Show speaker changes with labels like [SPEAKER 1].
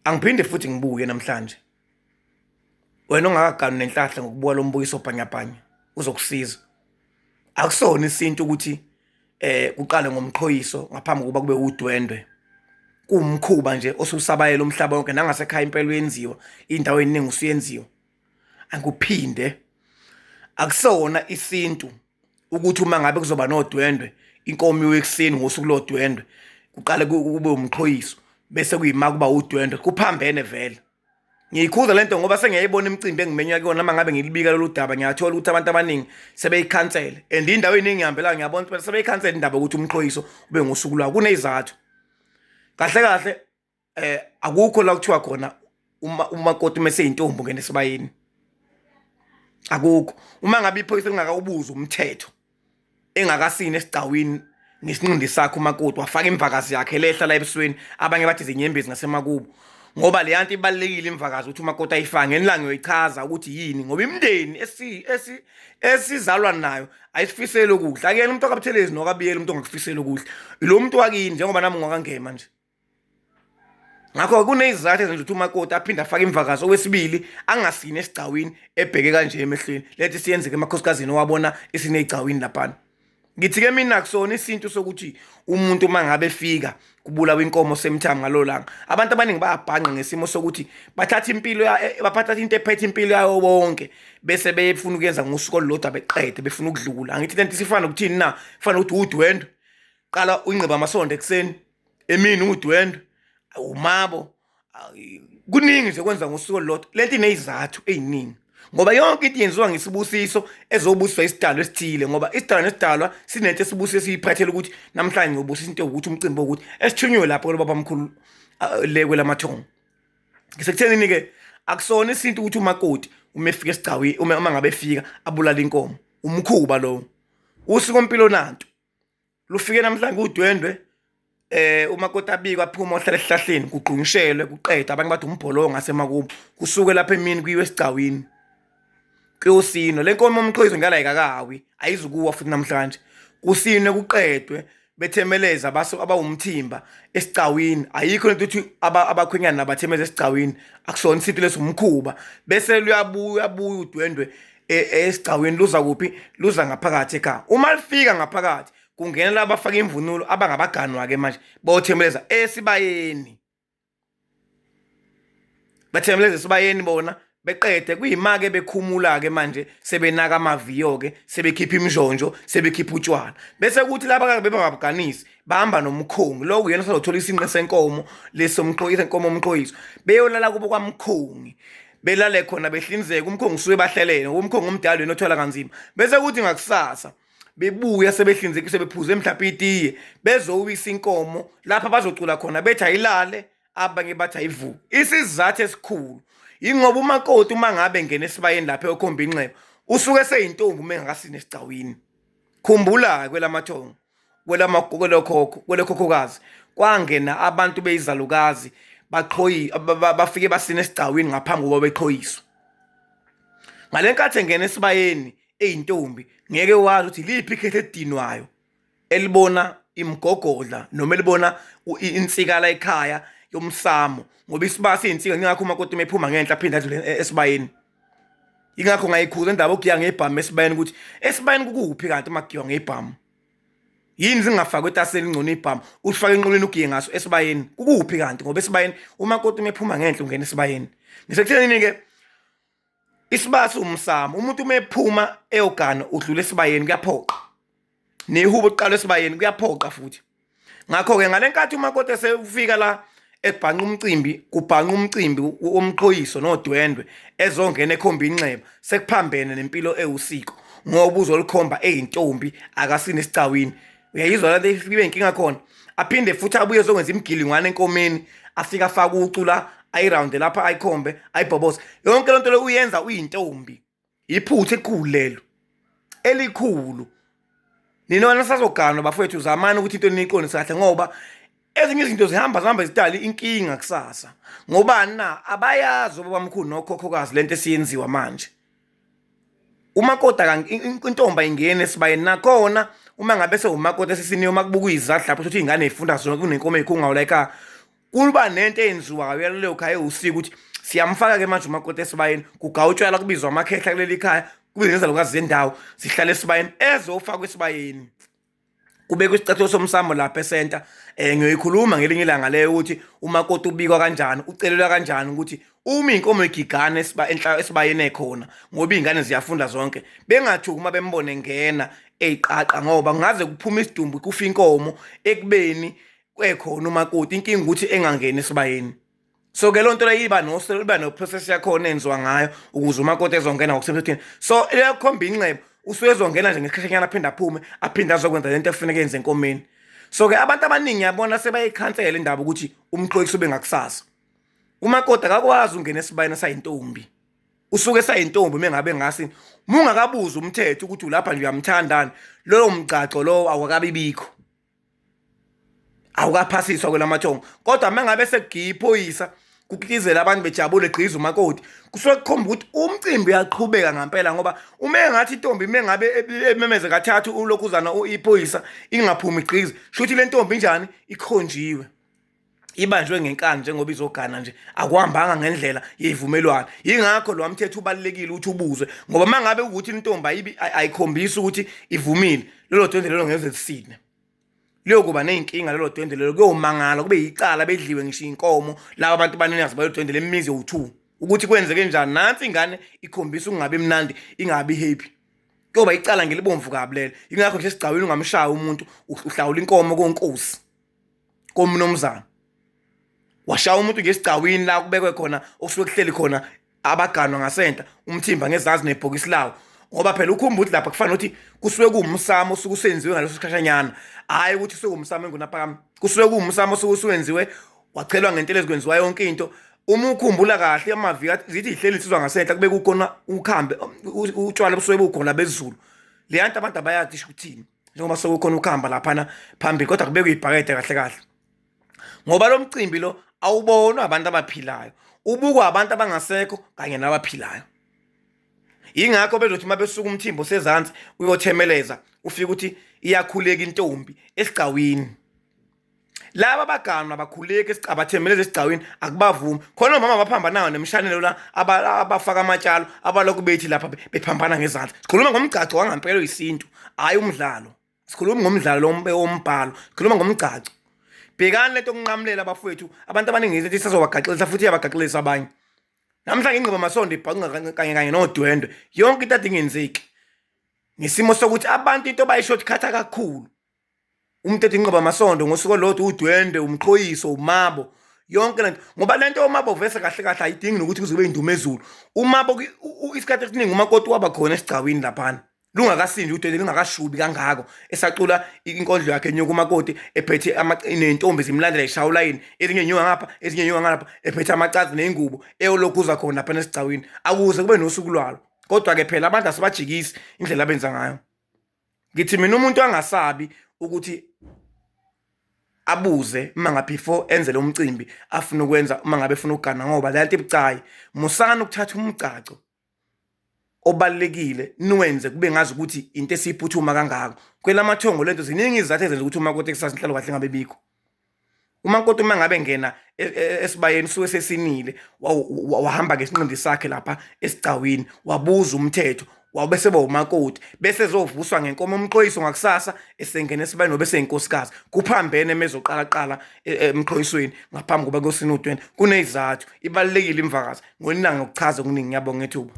[SPEAKER 1] Angiphinde futhi ngibuke namhlanje. Wena ongakagani nenhlahla ngokubuka lo mbukiso bhanyabhanya uzokusiza. Akusona isinto ukuthi kuqale ngomqhoyiso ngaphambi kokuba kube udwendwe. Kuwumkhuba nje osusabayela umhlaba wonke nangasekhaya impela uyenziwa indawo eningi usuyenziwa. Angikuphinde akusona isinto ukuthi uma ngabe kuzoba nodwendwe inkomo yokuseni ngosuku lodwendwe kuqale kube umqhoyiso bese kuyima kuba udwendwe kuphambene vele. Ngiyikhuza lento ngoba sengiyayibona imicimbi engimenywa kuyona noma ngabe ngilibika lolu daba ngiyathola ukuthi abantu abaningi sebeyikhansela and indawo eningi ngihambela ngiyabona ukuthi sebeyikhansela indaba ukuthi umqhoyiso ube ngosuku lwawo kunezathu. Kahle kahle akukho la kuthiwa khona umakoti mase intombi ngene esibayeni. Akukho. Uma ngabe iphoyisa lingakawubuza umthetho engakasini esigcawini ngesinqindi sakhe umakoti wafaka imvakazi yakhe lehla la ebusweni abanye bathi izinyembezi ngasemakubo ngoba le yanto ibalekile imvakazi ukuthi umakoti ayifake ngenilanga uyoyichaza ukuthi yini ngoba imndeni esizalwa nayo ayisifisele ukudla akuyena umuntu akabuthelezi nokabiyela umuntu ongakufisela ukudla lo muntu wakini njengoba nami ngokangema nje. Ngakho kunezizathu ezenza ukuthi umakoti aphinde afake imvakazi okwesibili angasini esigcawini ebheke kanje emehlweni lethi siyenzeke emakhosikazini owabona esinegcawini lapha. Ngithi ke mina akusona isinto sokuthi umuntu mangabe efika kubulawa inkomo semthamo ngalolanga. Abantu abaningi bayabhanqa ngesimo sokuthi bathatha impilo baphatha into ephethe impilo yayo bonke bese befuna ukuyenza ngosuku olulodwa beqede befuna ukudlula. Angithi lento sifana ukuthini na? Fana ukuthi udwendwe. Qala uNgciba amasonto ekseni. Emini udwendwe. Umabo. Kuningi nje kwenza ngosuku olulodwa. Lento inezizathu eziningi. Ngoba yonke into yenziwa ngesibusiso ezobuswa isidalwa esithile ngoba isidalwa nesidalwa sinento esibusiso esiyiphathela ukuthi namhlanje ngiyobusisa into ukuthi umcimbi ukuthi esithunywe lapho lo babamkhulu le kwelamathongo. Ngisekuthenini ke akusona isinto ukuthi umakoti uma efika esigcawi uma ngabe efika abulala inkomo umkhuba lo usiko impilo nanto lufike namhlanje udwendwe umakoti abikwa aphuma ohlala esihlahleni kuqungishelwe kuqeda abanye bathi umbholongo ngasemakubo kusuke lapha emini kuyiwe esigcawini kuyosino le nkomo umqhoyiso ngala ayikakawi ayizukuwa futhi namhlanje kusine kuqedwe bethemeleza abawumthimba esigcawini ayikho lento ukuthi abakhwenyana nabathemeza esigcawini akusona isinto lesumkhuba bese luyabuya udwendwe esigcawini luza kuphi luza ngaphakathi ekhaya uma lifika ngaphakathi kungena laba abafaka imvunulo abangabaganwa ke manje bothemeleza esibayeni bathemeleza esibayeni bona beqede kuyimake bekhumula ke manje sebenaka amaviyo ke sebekhipha imjonjo sebekhipha utshwala bese kuthi laba bebangabuganisi bahamba nomkhongi lo kuyena sezothola isinqe senkomo lesomqhoyiso inkomo umqhoyiso beyolala kubo kwamkhongi belale khona behlinzeka umkhongi usuke bahlelene umkhongi omdala wenothola kanzima bese kuthi ngakusasa bebuya sebehlinzeki sebephuze emhlaphi itiye bezowisa inkomo lapha bazocula khona bethi ayilale abanye bathi ayivuke. Isizathu esikhulu ingoba umakoti uma ngabe ngene esibayeni lapha ekhomba inxeba usuke seyintombi uma engakasini esigcawini. Khumbula kwelamathongo kwelakhokho kwelekhokhokazi kwangena abantu beyizalukazi bafike basine esigcawini ngaphambi kokuba beqhoyiswe. Ngalenkathi engene esibayeni eyintombi ngeke wazi ukuthi liphi ikhethe edinwayo elibona imgogodla noma elibona insikala ekhaya yomsamo ngoba isibasi insika ngakho umakoti mephuma ngenhla aphinda adlule esibayeni. Ingakho ngayikhuza indaba okuya ngebhamu esibayeni ukuthi esibayeni kukuphi kanti makugiwa ngebhamu yini zingafakwe etaseni ingcono ibhamu ufake enqolweni ugiye ngaso esibayeni kukuphi kanti ngoba esibayeni umakoti mephuma ngenhla ungena esibayeni. Ngisekuthenini ke isibasi umsamo umuntu mephuma eyogana udlule esibayeni kuyaphoqa nehubo oqala esibayeni kuyaphoqa futhi. Ngakho ke ngalenkathi umakoti esefika la ebhanqa umcimbi kubhanqa umcimbi womqhoyiso nodwendwe ezongena ekhomba inxeba sekuphambene nempilo ewusiko ngoba uzolikhomba eyintombi akasini esicawini. Uyayizwa la ibe inkinga khona aphinde futhi abuye ezokwenza imgilingwane enkomeni afika afaka ucula ayiround lapha ayikhombe ayibhoboza yonke lento le uyenza uyintombi iphuthe ekhulu elikhulu. Ninona sazogana bafowethu zamani ukuthi into niqonise kahle ngoba ezinye izinto zihamba izidali inkinga kusasa ngoba na abayazi obabamkhulu nokhokhokazi lento esiyenziwa manje. Umakoti intomba ingene esibayeni nakhona uma ngabe sewumakoti esisiniyo makubuka izidla lapho ukuthi ingane ifunda zona kunenkomo ezikhungayo la ekhaya kuba nento eyenziwa kaleyo khaya usiko ukuthi siyamfaka ke manje umakoti esibayeni, kugawutshwala kubizwa amakhehla kuleli khaya, kube nezalukazi zendawo zihlala esibayeni ezofakwa esibayeni. Kube kwisicathulo somsamo lapha esenta. Ngiyoyikhuluma ngelinye ilanga leyo ukuthi umakoti ubikwa kanjani, ucelelwa kanjani ukuthi uma inkomo igigana esibayeni ekhona, ngoba izingane ziyafunda zonke, bengathuki uma bembone ngena eyiqaqa, ngoba ngaze kuphuma isidumbu kufa inkomo ekubeni kwekhona umakoti, inkinga ukuthi engangeni esibayeni. So ke lonto leyo iba no-process yakhona enziwa ngayo ukuze umakoti ezongena ngokusemthethweni. So iyakhomba inxebo, usuke ezongena nje ngesikhashanyana aphinde azokwenza lento efuneka yenze enkomeni. So ke abantu abaningi yabona sebayikhansela indaba ukuthi umxolisi ube ngakusasa. Umakoti akakwazi ungena esibayeni sayintombi. Usuke sayintombi mengabe ngasi ungakabuza umthetho ukuthi ulapha nje uyamthandani, lowo mgcaco lo awakabibikho. Awukaphasiswa kwelamathongo. Kodwa mengabe sekugiyiphoyisa kukizela abantu bejabule egqiza umakoti, kusuke kukhomba ukuthi umcimbi uyaqhubeka ngempela, ngoba uma engathi intombi mengabe ememeze kathathu ulokhuzana iphoyisa ingaphumi igqiza, shuthi le ntombi njani ikhonjiwe, ibanjwe ngenkani njengoba izogana nje, akuhambanga ngendlela yeyivumelwano. Yingakho lo mthetho ubalekile ukuthi ubuzwe, ngoba mangabe ukuthi intombi ayikhombisa ukuthi ivumile, lelo dwendwe lelo ngeze lisine. Kuba neyinkinga lelo dwendwe lelo, kuyomangala, kube yicala bedliwe ngisho inkomo laba abantu baninyazi balelo dwendwe lemizi yo2 ukuthi kwenzeke njani. Nansi ingane ikhombisa ukungabe mnandi, ingabi happy, kuba icala ngelibomvu kabi lelo. Ingakho nje esigcawini ungamshaya umuntu, uhlawula inkomo konkosi komnomzana, washaya umuntu ngesigcawini la kubekwe khona osuke kuhleli khona abaganwa ngasenta, umthimba ngezazi nebhokisi lawo. Ngoba phela ukhumba ukuthi lapha kufanele ukuthi kusuke kuwumsamo osuke usenziwe ngaleso sikhashanyana, hayi ukuthi suke umsamo engunaphakama. Kusuke kuwumsamo osuke usenziwe wachelwa ngentela ezikwenziwa yonke into. Uma ukhumbula kahle amaviki zithi ihleli insizwa ngasenta kube kukhona ukhambe utshwala busuke bukhona bezulu. Le yanto abantu abayathi ukuthini njengoba sokukhona ukhamba laphana phambili, kodwa kubekwe ibhakede kahle kahle, ngoba lo mcimbi lo awubonwa abantu abaphilayo, ubukwa abantu abangasekho kanye nabaphilayo. Ingakho bezothi uma besuka umthimbo sezansi uyothemeleza, ufika ukuthi iyakhuleka intombi esigcawini. Laba abaganwa abakhuleki abathemeleza esigcawini akubavumi. Khona omama abaphamba nayo nemshanelo la abafaka amatshalo abalokhu bethi lapha bephambana ngezandla. Sikhuluma ngomgcaco wangempela isintu, hayi umdlalo. Sikhuluma ngomdlalo wombhalo, sikhuluma ngomgcaco. Bhekani lento okunqamulela abafowethu, abantu abaningi ngithi sizobagaxelisa futhi iyabagaxelisa abanye. Namhlanje ingqobo amasondo ibhaqanga kanye nodwendwe, yonke into adingenzeki ngesimo sokuthi abantu into bayishortcut kakhulu. Umuntu ethi ingqobo amasondo ngosuku lodwa udwendwe, umxhoyiso, umabo, yonke lento, ngoba lento umabo vese kahle kahle ayidingi nokuthi kuze kube indumo ezulu. Umabo isikhathi esiningi umakoti waba khona esigcawini laphana, lungakasindi udwendwe lungakashubi kangako, esacula inkondlo yakhe enyuka umakoti ephethe nentombi zimlandela ishawula yini, ezinye inyuka ngapha ezinye inyuka ngapha, ephethe amacazi neingubo eyolokhuza khona lapha esigcawini akuze kube nosuku lwalo. Kodwa ke phela abantu asibajikisi indlela abenza ngayo. Ngithi mina umuntu angasabi ukuthi abuze before enze lo mcimbi afuna ukwenza, uma ngabe efuna ukugana, ngoba la nto ibucayi. Musana ukuthatha umgcaco obalekile niwenze kube ngazi ukuthi into esiphuthuma kangako. Kwelamathongo lento ziningi izathu ezenza ukuthi umakoti kusasa inhlalo kahle ngabe bikho. Umakoti uma ngabe ngena esibayeni suke sesinile, wahamba ngesinqindi sakhe lapha esigcawini, wabuza umthetho, wabese umakoti bese ezovuswa ngenkomo umxhoyiso ngakusasa, esengena esibayeni obese inkosikazi. Kuphambene mezoqala emxhoyisweni ngaphambi kuba kosini udwendwe kunezathu. Ibalekile imvakazi ngonina ngokuchaza okuningi. Ngiyabonga ethuba.